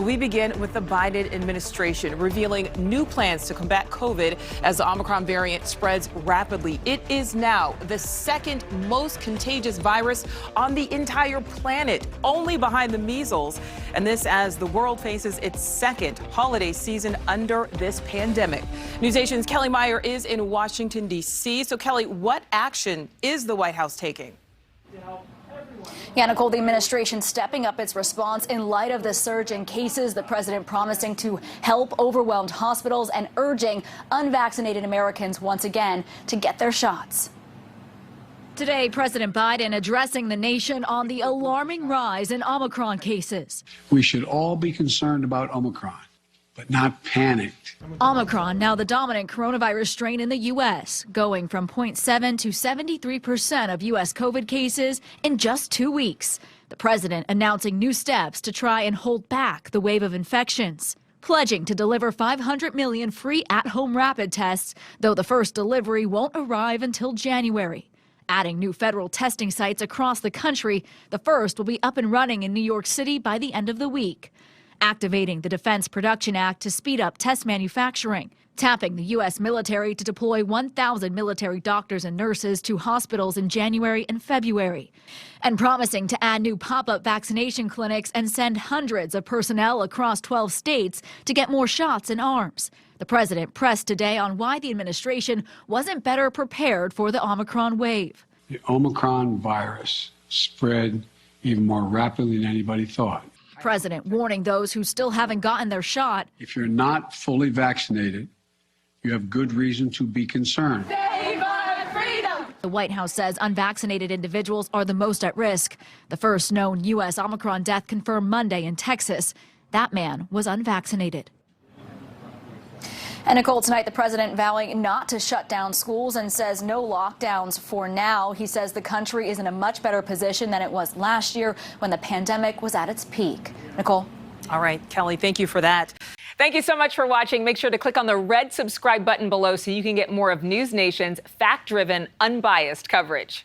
We begin with the Biden administration revealing new plans to combat COVID as the Omicron variant spreads rapidly. It is now the second most contagious virus on the entire planet, only behind the measles. And this as the world faces its second holiday season under this pandemic. NewsNation's Kelly Meyer is in Washington, D.C. So, Kelly, what action is the White House taking? Yeah, Nichole, the administration stepping up its response in light of the surge in cases, the president promising to help overwhelmed hospitals and urging unvaccinated Americans once again to get their shots. Today, President Biden addressing the nation on the alarming rise in Omicron cases. We should all be concerned about Omicron, but not panicked. Omicron, now the dominant coronavirus strain in the U.S., going from 0.7 to 73% of U.S. COVID cases in just 2 weeks. The president announcing new steps to try and hold back the wave of infections, pledging to deliver 500 million free at-home rapid tests, though the first delivery won't arrive until January. Adding new federal testing sites across the country, the first will be up and running in New York City by the end of the week. Activating the Defense Production Act to speed up test manufacturing, tapping the U.S. military to deploy 1,000 military doctors and nurses to hospitals in January and February, and promising to add new pop-up vaccination clinics and send hundreds of personnel across 12 states to get more shots in arms. The president pressed today on why the administration wasn't better prepared for the Omicron wave. The Omicron virus spread even more rapidly than anybody thought. President warning those who still haven't gotten their shot. If you're not fully vaccinated, you have good reason to be concerned. Save our freedom! The White House says unvaccinated individuals are the most at risk. The first known U.S. Omicron death confirmed Monday in Texas. That man was unvaccinated. And Nichole, tonight the president vowing not to shut down schools and says no lockdowns for now. He says the country is in a much better position than it was last year when the pandemic was at its peak. Nichole. All right, Kelly, thank you for that. Thank you so much for watching. Make sure to click on the red subscribe button below so you can get more of NewsNation's fact-driven, unbiased coverage.